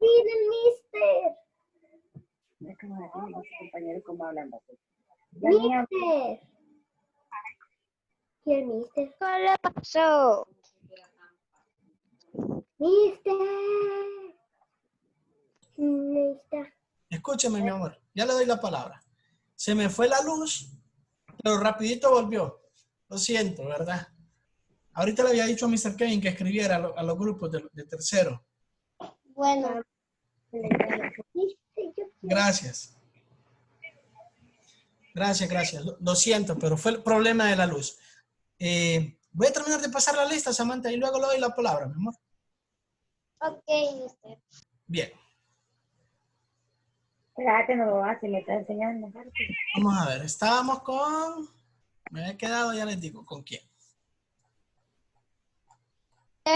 Miren, mister. Mister. ¿Quién, mister? ¿Qué le pasó? Mister. Mister. Escúcheme, mi amor. Ya le doy la palabra. Se me fue la luz, pero rapidito volvió. Lo siento, ¿verdad? Ahorita le había dicho a Mr. Kevin que escribiera a los grupos de tercero. Bueno. Gracias. Gracias. Lo siento, pero fue el problema de la luz. Voy a terminar de pasar la lista, Samantha, y luego le doy la palabra, mi amor. Ok, mister. Bien. Espérate, no lo hace, me está enseñando. Vamos a ver. Estábamos con... Me había quedado, ya les digo, ¿con quién?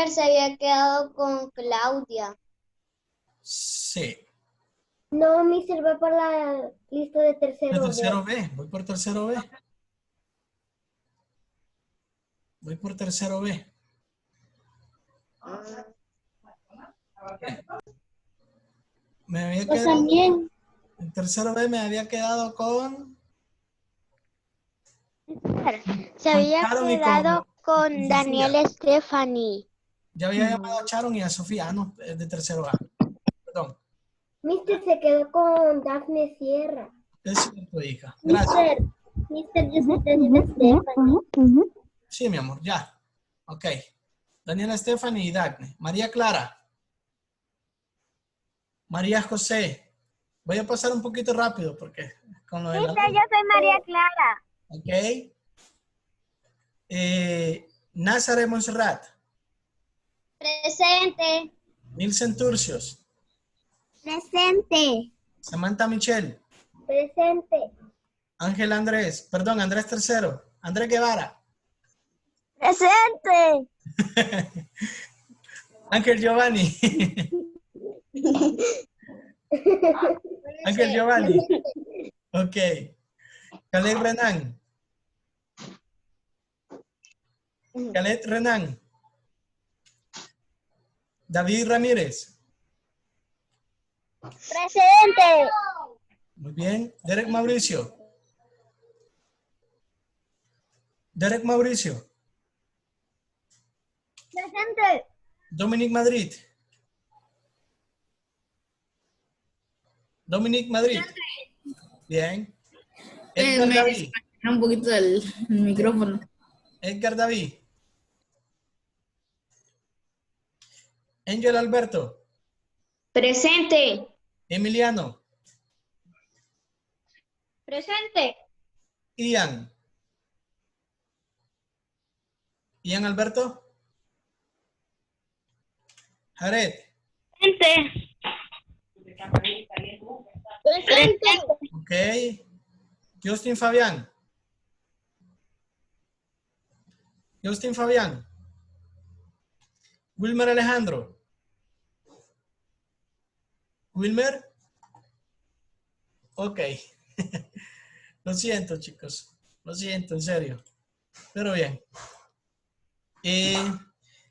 Se había quedado con Claudia. Sí. No, mister, va para la lista de De tercero. tercero B. Voy por tercero B. Voy por tercero B. Me había Pues quedado... también. En tercero B me había quedado con... Se había Sharon y quedado con Sofía. Daniel Stephanie. Ya había llamado a Sharon y a Sofía. Ah, no, es de tercero A. Perdón. Mister se quedó con Dafne Sierra. Es cierto, hija. Gracias. Mister, yo soy Daniela Stephanie. Sí, mi amor, ya. Ok. Daniela Stephanie y Daphne. María Clara. María José. Voy a pasar un poquito rápido porque con lo de la... Yo soy María Clara. Ok. Nazaré Montserrat. Presente. Nilsen Turcios. Presente. Samantha Michelle. Presente. Ángel Andrés. Perdón, Andrés Tercero. Andrés Guevara. Presente. Ángel Giovanni. Ángel Giovanni. Ok. Caleb Renan. Caleb Renan. David Ramírez. Presente. Muy bien. Derek Mauricio. Derek Mauricio. Presente. Dominic Madrid. Dominic Madrid. Bien. Edgar David. Un poquito del micrófono. Edgar David. Angel Alberto. Presente. Emiliano. Presente. Ian. Ian Alberto. Jared. Presente. Presente. Ok. Justin Fabián. Justin Fabián. Wilmer Alejandro. Wilmer. Ok. Lo siento, chicos. Lo siento, en serio. Pero bien.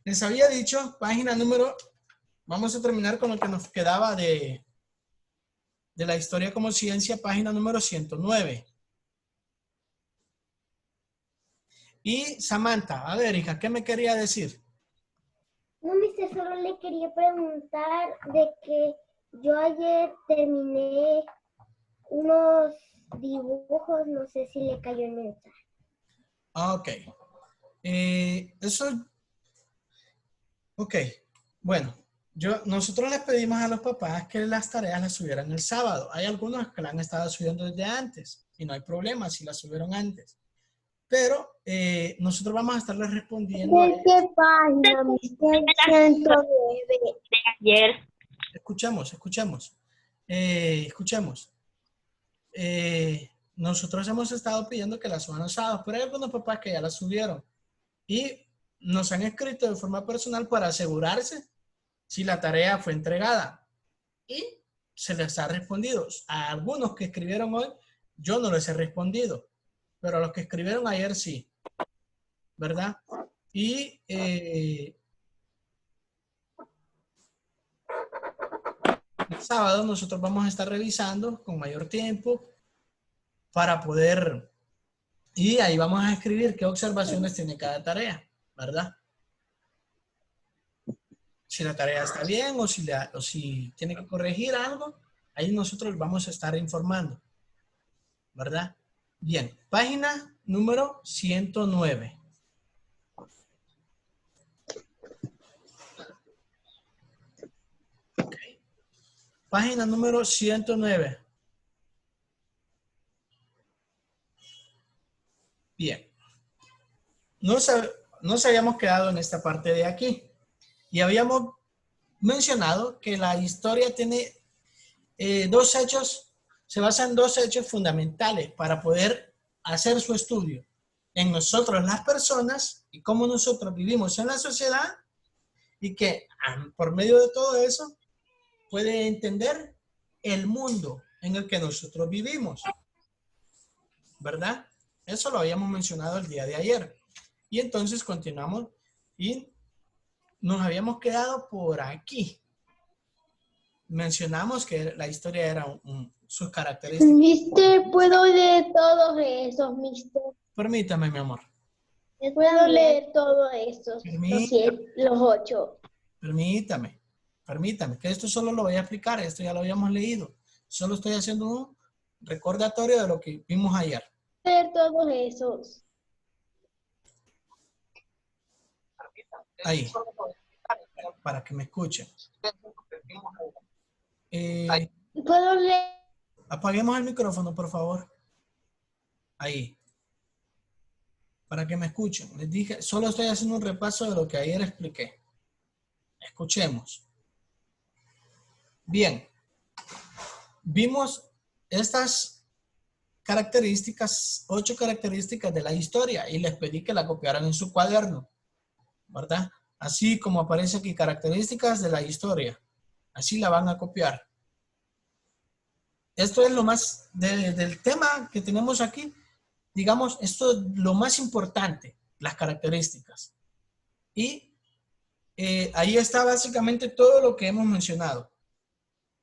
Les había dicho, página número... Vamos a terminar con lo que nos quedaba de la historia como ciencia, página número 109. Y Samantha, a ver, hija, ¿qué me quería decir? No, mister, solo le quería preguntar de que yo ayer terminé unos dibujos, no sé si le cayó el mensaje. Ok. Ok. Bueno, nosotros les pedimos a los papás que las tareas las subieran el sábado. Hay algunos que las han estado subiendo desde antes y no hay problema si las subieron antes. Pero nosotros vamos a estarles respondiendo a ellos. ¿Qué página, mister? 109. Ayer. Escuchemos. Nosotros hemos estado pidiendo que las suban los sábados, pero hay algunos papás que ya las subieron. Y nos han escrito de forma personal para asegurarse si la tarea fue entregada. Y se les ha respondido. A algunos que escribieron hoy, yo no les he respondido. Pero a los que escribieron ayer sí. ¿Verdad? Y el sábado nosotros vamos a estar revisando con mayor tiempo para poder, y ahí vamos a escribir qué observaciones tiene cada tarea, ¿verdad? Si la tarea está bien o si tiene que corregir algo, ahí nosotros vamos a estar informando, ¿verdad? Bien, página número 109. Okay. Página número 109. Bien. Nos habíamos quedado en esta parte de aquí y habíamos mencionado que la historia tiene dos hechos, se basa en dos hechos fundamentales para poder hacer su estudio. En nosotros las personas y cómo nosotros vivimos en la sociedad y que por medio de todo eso puede entender el mundo en el que nosotros vivimos, ¿verdad? Eso lo habíamos mencionado el día de ayer. Y entonces continuamos y nos habíamos quedado por aquí. Mencionamos que la historia era sus características. Mister, ¿puedo leer todos esos, mister? Permítame, mi amor. ¿Puedo leer todos esos? Permítame. Los 8. Permítame, que esto solo lo voy a explicar, esto ya lo habíamos leído. Solo estoy haciendo un recordatorio de lo que vimos ayer. Leer todos esos. Ahí, para que me escuchen. ¿Puedo leer? Apaguemos el micrófono, por favor. Ahí. Para que me escuchen. Les dije, solo estoy haciendo un repaso de lo que ayer expliqué. Escuchemos. Bien. Vimos estas características, 8 características de la historia y les pedí que la copiaran en su cuaderno, ¿verdad? Así como aparece aquí, características de la historia. Así la van a copiar. Esto es lo más del tema que tenemos aquí. Digamos, esto es lo más importante, las características. Y ahí está básicamente todo lo que hemos mencionado,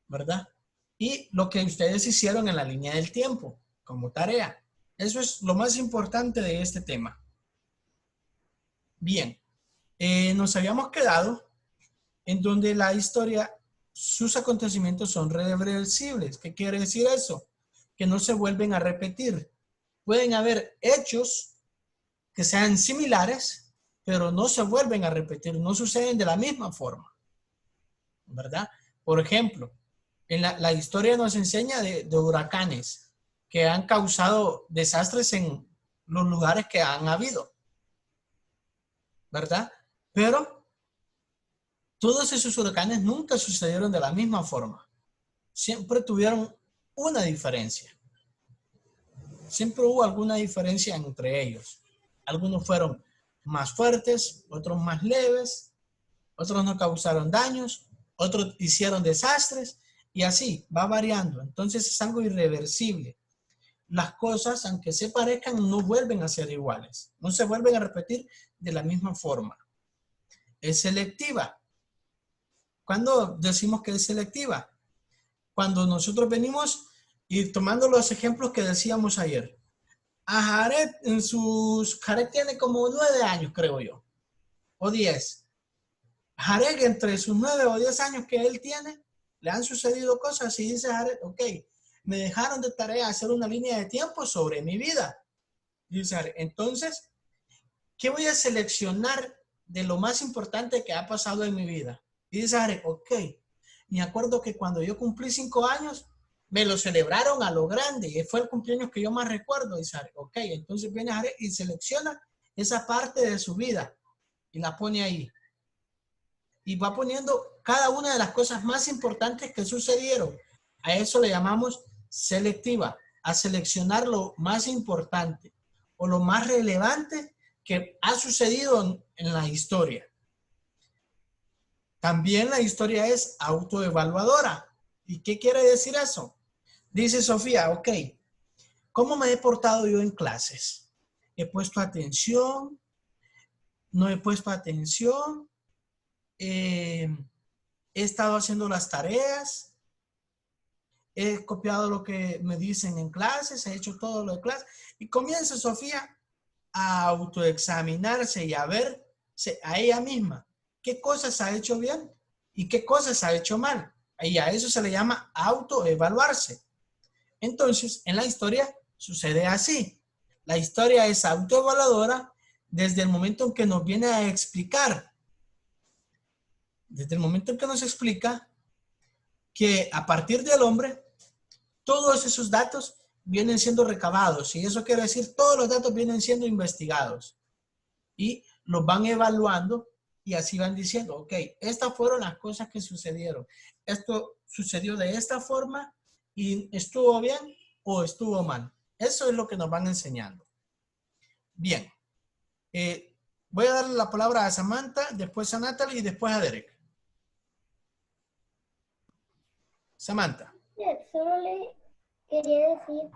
¿verdad? Y lo que ustedes hicieron en la línea del tiempo, como tarea. Eso es lo más importante de este tema. Bien, nos habíamos quedado en donde la historia, sus acontecimientos son reversibles. ¿Qué quiere decir eso? Que no se vuelven a repetir. Pueden haber hechos que sean similares, pero no se vuelven a repetir, no suceden de la misma forma, ¿verdad? Por ejemplo, en la historia nos enseña de huracanes que han causado desastres en los lugares que han habido, ¿verdad? Pero todos esos huracanes nunca sucedieron de la misma forma. Siempre tuvieron una diferencia. Siempre hubo alguna diferencia entre ellos. Algunos fueron más fuertes, otros más leves, otros no causaron daños, otros hicieron desastres y así va variando. Entonces es algo irreversible. Las cosas, aunque se parezcan, no vuelven a ser iguales. No se vuelven a repetir de la misma forma. Es selectiva. ¿Cuándo decimos que es selectiva? Cuando nosotros venimos y tomando los ejemplos que decíamos ayer. A Jared Jared tiene como 9 años, creo yo, o 10. Jared, entre sus 9 o 10 años que él tiene, le han sucedido cosas y dice Jared, ok, me dejaron de tarea hacer una línea de tiempo sobre mi vida. Dice Jared, entonces, ¿qué voy a seleccionar de lo más importante que ha pasado en mi vida? Y dice Jared, ok, me acuerdo que cuando yo cumplí 5 años, me lo celebraron a lo grande y fue el cumpleaños que yo más recuerdo. Dice Jared, ok, entonces viene Jared y selecciona esa parte de su vida y la pone ahí. Y va poniendo cada una de las cosas más importantes que sucedieron. A eso le llamamos selectiva, a seleccionar lo más importante o lo más relevante que ha sucedido en la historia. También la historia es autoevaluadora. ¿Y qué quiere decir eso? Dice Sofía, ok, ¿cómo me he portado yo en clases? ¿He puesto atención? ¿No he puesto atención? ¿He estado haciendo las tareas? he copiado lo que me dicen en clases, he hecho todo lo de clase. Y comienza Sofía a autoexaminarse y a verse a ella misma qué cosas ha hecho bien y qué cosas ha hecho mal. Y a eso se le llama autoevaluarse. Entonces, en la historia sucede así. La historia es autoevaluadora desde el momento en que nos viene a explicar. Desde el momento en que nos explica que a partir del hombre, todos esos datos vienen siendo recabados. Y eso quiere decir, todos los datos vienen siendo investigados. Y los van evaluando y así van diciendo, ok, estas fueron las cosas que sucedieron. Esto sucedió de esta forma y estuvo bien o estuvo mal. Eso es lo que nos van enseñando. Bien. Voy a darle la palabra a Samantha, después a Natalie y después a Derek. Samantha. Solo le quería decir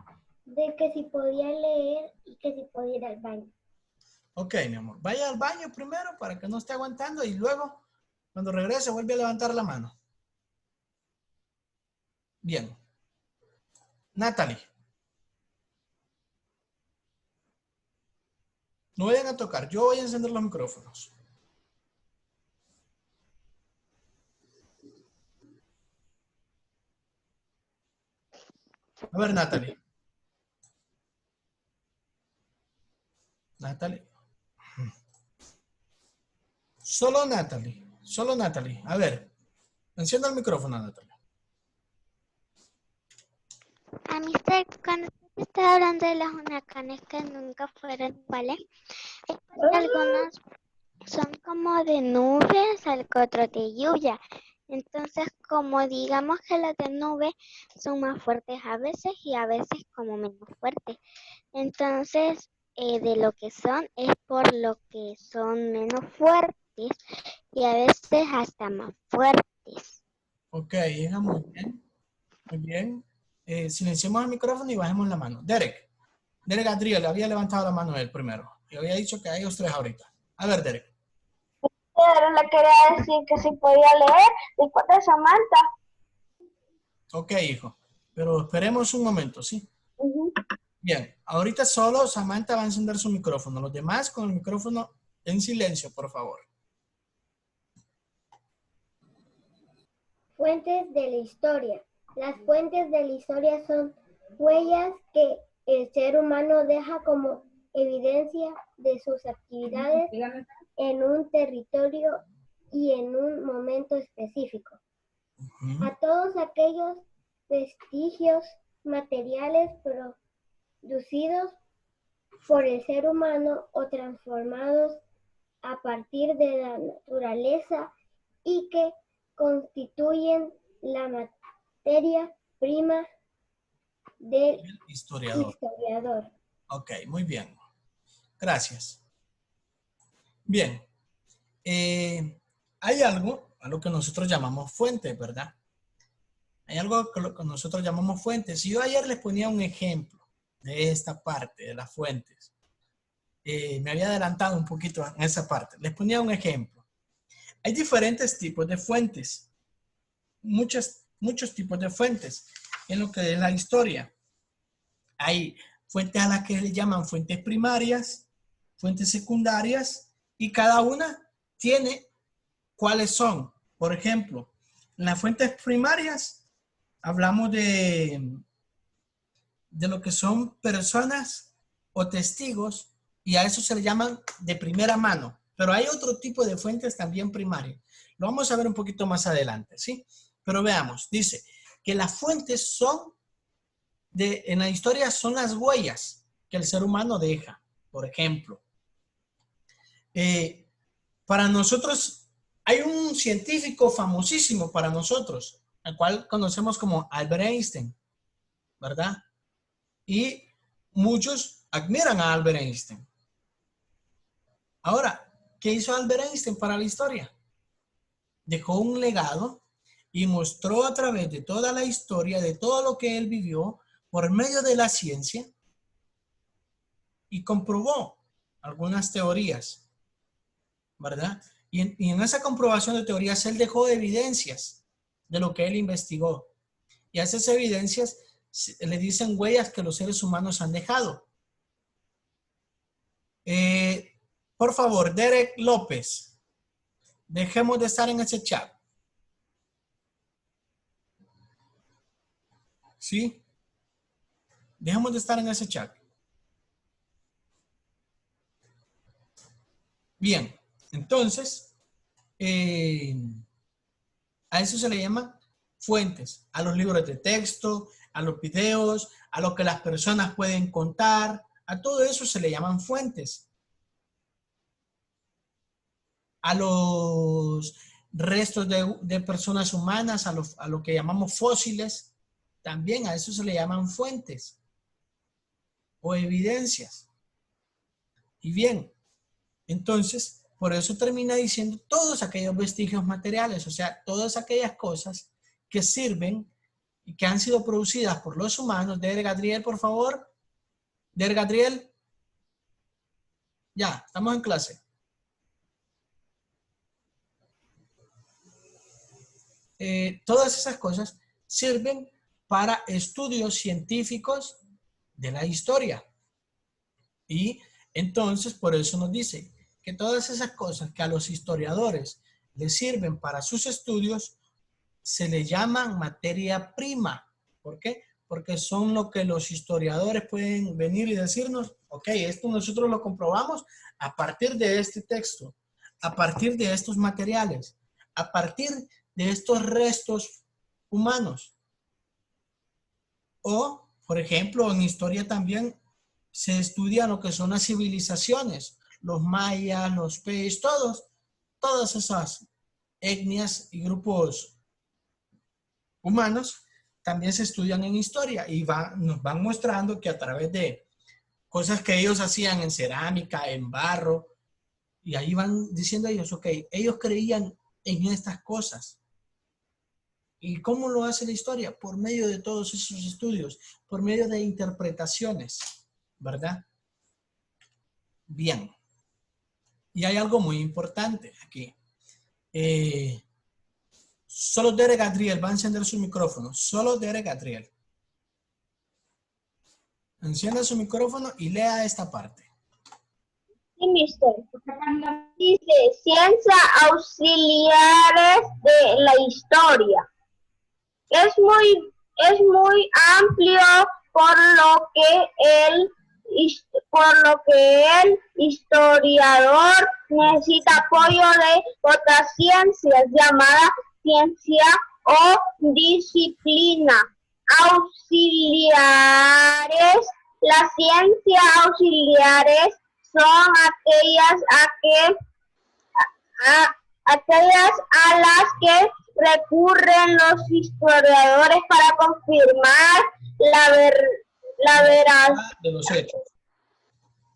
de que si podía leer y que si podía ir al baño. Ok, mi amor. Vaya al baño primero para que no esté aguantando y luego, cuando regrese, vuelve a levantar la mano. Bien. Natalie. No vayan a tocar. Yo voy a encender los micrófonos. A ver, Natalie. Natalie. Solo Natalie. Solo Natalie. A ver. Encienda el micrófono, Natalie. A mister, cuando usted está hablando de los huracanes que nunca fueron iguales, es porque algunos son como de nubes, algo otro de lluvia. Entonces, como digamos que los de nube son más fuertes a veces y a veces como menos fuertes. Entonces, de lo que son es por lo que son menos fuertes y a veces hasta más fuertes. Ok, hija, muy bien. Muy bien. Silenciemos el micrófono y bajemos la mano. Derek. Derek Adriel había levantado la mano él primero. Y había dicho que hay ellos tres ahorita. A ver, Derek. Pero le quería decir que si podía leer después de Samantha. Ok, hijo. Pero esperemos un momento, ¿sí? Bien. Ahorita solo Samantha va a encender su micrófono. Los demás con el micrófono en silencio, por favor. Fuentes de la historia. Las fuentes de la historia son huellas que el ser humano deja como evidencia de sus actividades en un territorio y en un momento específico. A todos aquellos vestigios materiales producidos por el ser humano o transformados a partir de la naturaleza y que constituyen la materia prima del historiador. Ok, muy bien. Gracias. Bien. Hay algo a lo que nosotros llamamos fuente, ¿verdad? Hay algo que lo que nosotros llamamos fuentes. Y yo ayer les ponía un ejemplo de esta parte, de las fuentes. Me había adelantado un poquito en esa parte. Les ponía un ejemplo. Hay diferentes tipos de fuentes. Muchos tipos de fuentes en lo que es la historia. Hay fuentes a las que le llaman fuentes primarias, fuentes secundarias, y cada una tiene cuáles son. Por ejemplo, en las fuentes primarias hablamos de lo que son personas o testigos, y a eso se le llaman de primera mano. Pero hay otro tipo de fuentes también primarias. Lo vamos a ver un poquito más adelante, ¿sí? Pero veamos, dice que las fuentes son, en la historia son las huellas que el ser humano deja. Por ejemplo, para nosotros hay un científico famosísimo para nosotros, al cual conocemos como Albert Einstein, ¿verdad? Y muchos admiran a Albert Einstein. Ahora, ¿qué hizo Albert Einstein para la historia? Dejó un legado y mostró a través de toda la historia, de todo lo que él vivió, por medio de la ciencia, y comprobó algunas teorías, ¿verdad? Y en esa comprobación de teorías, él dejó evidencias de lo que él investigó. Y a esas evidencias le dicen huellas que los seres humanos han dejado. Por favor, Derek López, dejemos de estar en ese chat. ¿Sí? Dejemos de estar en ese chat. Bien, entonces, a eso se le llama fuentes, a los libros de texto, a los videos, a lo que las personas pueden contar, a todo eso se le llaman fuentes. A los restos de personas humanas, a lo que llamamos fósiles, también a eso se le llaman fuentes o evidencias. Y bien, entonces, por eso termina diciendo todos aquellos vestigios materiales, o sea, todas aquellas cosas que sirven y que han sido producidas por los humanos. Der Gadriel, por favor. Der Gadriel. Ya, estamos en clase. Todas esas cosas sirven para estudios científicos de la historia. Y entonces, por eso nos dice que todas esas cosas que a los historiadores les sirven para sus estudios, se le llaman materia prima. ¿Por qué? Porque son lo que los historiadores pueden venir y decirnos, ok, esto nosotros lo comprobamos a partir de este texto, a partir de estos materiales, a partir de estos restos humanos. O, por ejemplo, en historia también se estudia lo que son las civilizaciones, los mayas, los peyes, todas esas etnias y grupos humanos también se estudian en historia y nos van mostrando que a través de cosas que ellos hacían en cerámica, en barro, y ahí van diciendo ellos, ok, ellos creían en estas cosas. ¿Y cómo lo hace la historia? Por medio de todos esos estudios, por medio de interpretaciones, ¿verdad? Bien. Y hay algo muy importante aquí. Solo Derek Gadriel va a encender su micrófono. Solo Derek Gadriel. Encienda su micrófono y lea esta parte. Sí, mister. Dice, ciencias auxiliares de la historia. Es muy amplio por lo que el historiador necesita apoyo de otras ciencias llamadas ciencia o disciplina auxiliares. Las ciencias auxiliares son aquellas a las que recurren los historiadores para confirmar la veracidad De los hechos.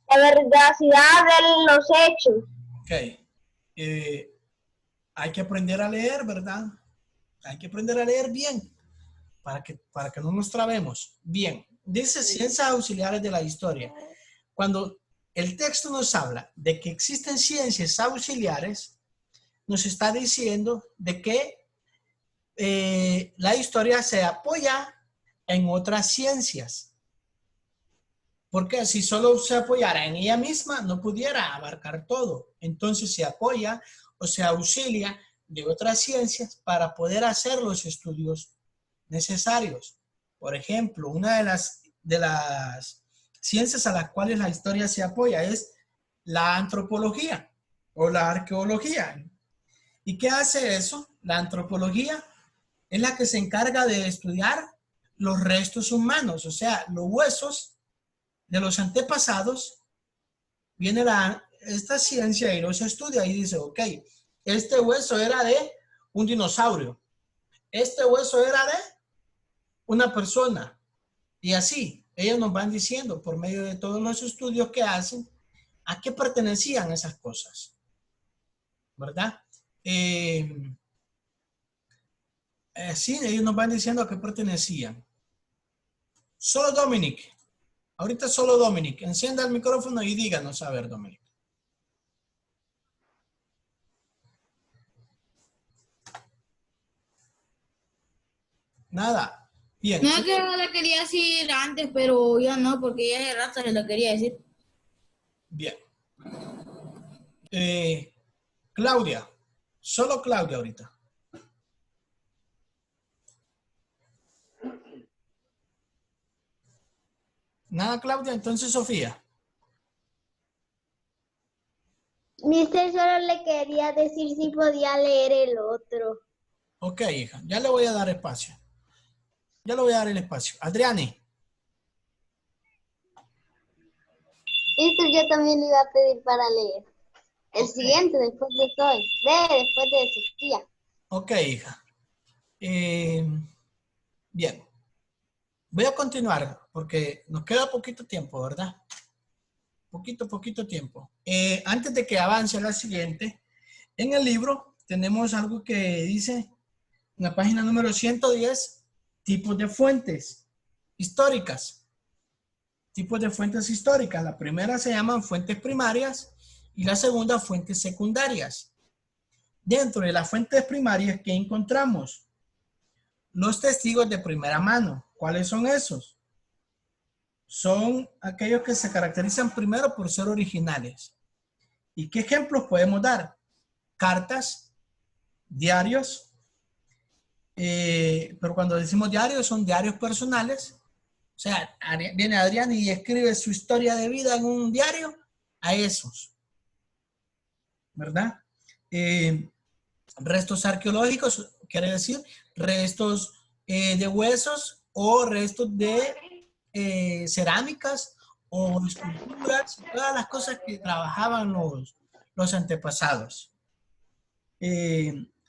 de los hechos. Ok. Hay que aprender a leer, ¿verdad? Hay que aprender a leer bien para que no nos trabemos. Bien, dice ciencias auxiliares de la historia. Cuando el texto nos habla de que existen ciencias auxiliares, nos está diciendo de que la historia se apoya en otras ciencias. Porque si solo se apoyara en ella misma, no pudiera abarcar todo. Entonces se apoya o se auxilia de otras ciencias para poder hacer los estudios necesarios. Por ejemplo, una de las ciencias a las cuales la historia se apoya es la antropología o la arqueología. ¿Y qué hace eso? La antropología es la que se encarga de estudiar los restos humanos, o sea, los huesos de los antepasados. Viene esta ciencia y los estudia y dice, ok, este hueso era de un dinosaurio, este hueso era de una persona, y así ellos nos van diciendo por medio de todos los estudios que hacen a qué pertenecían esas cosas, ¿verdad? Sí, ellos nos van diciendo a qué pertenecían. Solo Dominic. Ahorita solo Dominic. Encienda el micrófono y díganos, a ver, Dominic. Nada. Bien. No es que le quería decir antes, pero ya no, porque ya hace rato se lo quería decir. Bien. Claudia. Solo Claudia ahorita. Nada, Claudia. Entonces, Sofía. Mister, solo le quería decir si podía leer el otro. Ok, hija. Ya le voy a dar espacio. Ya le voy a dar el espacio. Adriani. Mister, yo también le iba a pedir para leer. El Ok. siguiente, después de Soy. Después de Sofía. Ok, hija. Bien. Voy a continuar porque nos queda poquito tiempo, ¿verdad? Poquito tiempo. Antes de que avance a la siguiente, en el libro tenemos algo que dice en la página número 110, tipos de fuentes históricas. Tipos de fuentes históricas. La primera se llaman fuentes primarias y la segunda fuentes secundarias. Dentro de las fuentes primarias, ¿qué encontramos? Los testigos de primera mano. ¿Cuáles son esos? Son aquellos que se caracterizan primero por ser originales. ¿Y qué ejemplos podemos dar? Cartas, diarios, pero cuando decimos diarios son diarios personales. O sea, viene Adrián y escribe su historia de vida en un diario, a esos, ¿verdad? Restos arqueológicos, quiere decir restos de huesos o restos de cerámicas o esculturas, todas las cosas que trabajaban los antepasados.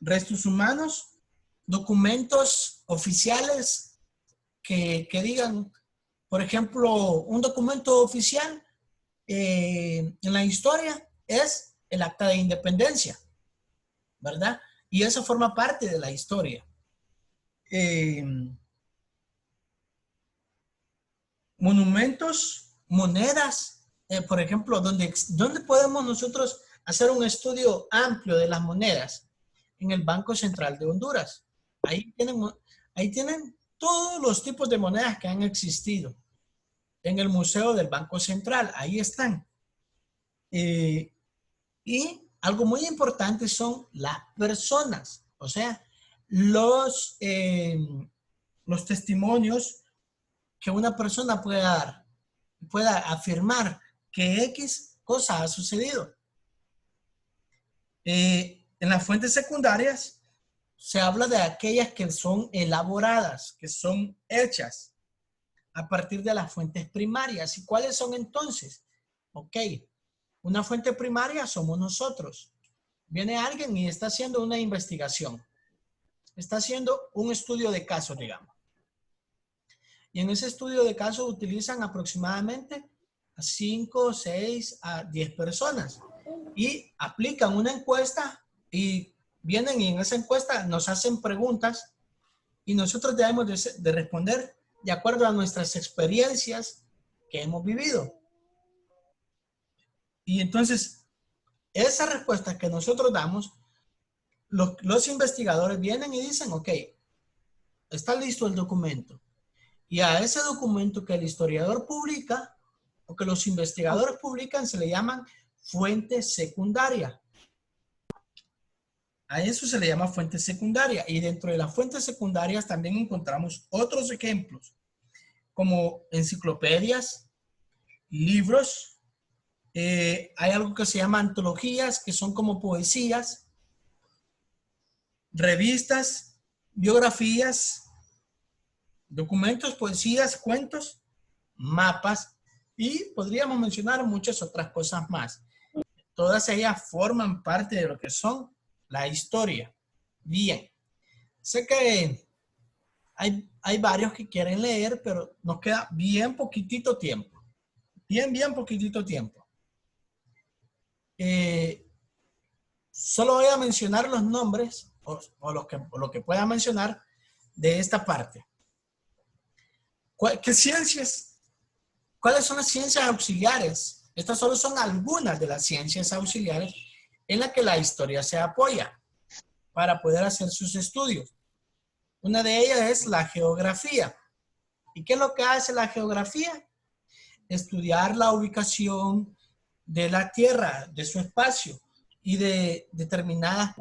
Restos humanos, documentos oficiales que digan, por ejemplo, un documento oficial en la historia es el Acta de Independencia, ¿verdad? Y eso forma parte de la historia. Monumentos, monedas, por ejemplo, ¿dónde podemos nosotros hacer un estudio amplio de las monedas? En el Banco Central de Honduras. Ahí tienen todos los tipos de monedas que han existido. En el Museo del Banco Central, ahí están. Y algo muy importante son las personas, o sea, los testimonios que una persona pueda afirmar que X cosa ha sucedido. En las fuentes secundarias se habla de aquellas que son elaboradas, que son hechas a partir de las fuentes primarias. ¿Y cuáles son entonces? Ok, una fuente primaria somos nosotros. Viene alguien y está haciendo una investigación. Está haciendo un estudio de caso, digamos. Y en ese estudio de caso utilizan aproximadamente a 5, 6, a 10 personas. Y aplican una encuesta y vienen y en esa encuesta nos hacen preguntas y nosotros debemos de responder de acuerdo a nuestras experiencias que hemos vivido. Y entonces, esas respuestas que nosotros damos, los investigadores vienen y dicen, ok, está listo el documento. Y a ese documento que el historiador publica o que los investigadores publican se le llaman fuente secundaria. A eso se le llama fuente secundaria. Y dentro de las fuentes secundarias también encontramos otros ejemplos, como enciclopedias, libros. Hay algo que se llama antologías, que son como poesías, revistas, biografías, documentos, poesías, cuentos, mapas y podríamos mencionar muchas otras cosas más. Todas ellas forman parte de lo que son la historia. Bien, sé que hay varios que quieren leer, pero nos queda bien poquitito tiempo. Bien poquitito tiempo. Solo voy a mencionar los nombres o lo que pueda mencionar de esta parte. ¿Qué ciencias? ¿Cuáles son las ciencias auxiliares? Estas solo son algunas de las ciencias auxiliares en las que la historia se apoya para poder hacer sus estudios. Una de ellas es la geografía. ¿Y qué es lo que hace la geografía? Estudiar la ubicación de la Tierra, de su espacio y de determinadas.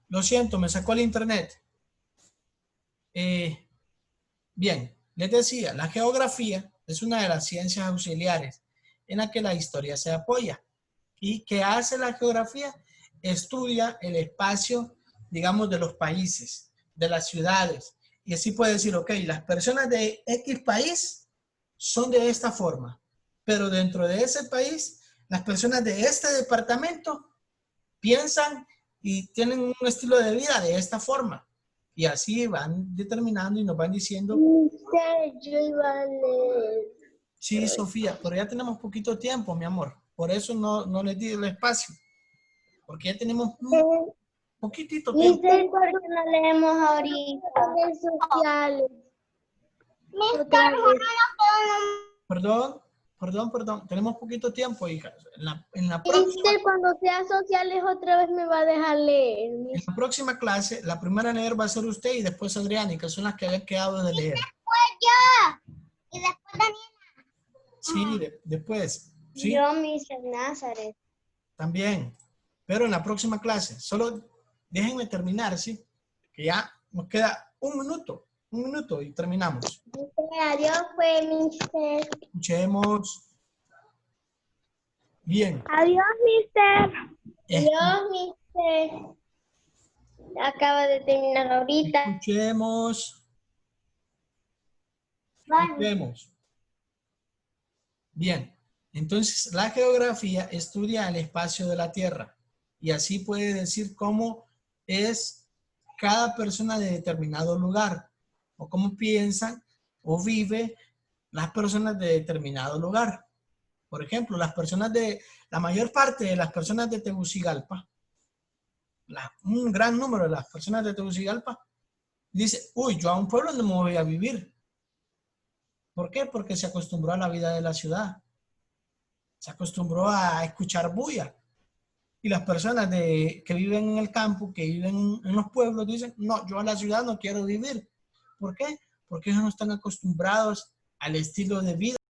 Lo siento, me sacó el internet. Bien, les decía, la geografía es una de las ciencias auxiliares en la que la historia se apoya. ¿Y qué hace la geografía? Estudia el espacio, digamos, de los países, de las ciudades. Y así puede decir, ok, las personas de X país son de esta forma, pero dentro de ese país, las personas de este departamento piensan y tienen un estilo de vida de esta forma. Y así van determinando y nos van diciendo. Yo iba a leer. Sí, Sofía, pero ya tenemos poquito tiempo, mi amor. Por eso no les di el espacio. Porque ya tenemos un poquitito tiempo. Mister, ¿por qué no leemos ahorita? Redes sociales. Otra vez. Perdón. Tenemos poquito tiempo, hija. En la próxima, Mister, cuando sea sociales otra vez me va a dejar leer. en la próxima clase, la primera a leer va a ser usted y después Adriana, que son las que habían quedado de leer. Y después Daniela. Sí, después. Sí, Yo, Mister Nazaret. también. Pero en la próxima clase. Solo déjenme terminar, ¿sí? Que ya nos queda un minuto y terminamos. Adiós, pues, Mister. Escuchemos. Bien. Adiós, Mister. Es- Adiós, Mister. Acaba de terminar ahorita. Escuchemos. Bien. Entonces, la geografía estudia el espacio de la Tierra y así puede decir cómo es cada persona de determinado lugar o cómo piensan o vive las personas de determinado lugar. Por ejemplo, la mayor parte de las personas de Tegucigalpa, un gran número de las personas de Tegucigalpa, dice, uy, yo a un pueblo no me voy a vivir. ¿Por qué? Porque se acostumbró a la vida de la ciudad. Se acostumbró a escuchar bulla. Y las personas que viven en el campo, que viven en los pueblos, dicen, no, yo a la ciudad no quiero vivir. ¿Por qué? Porque ellos no están acostumbrados al estilo de vida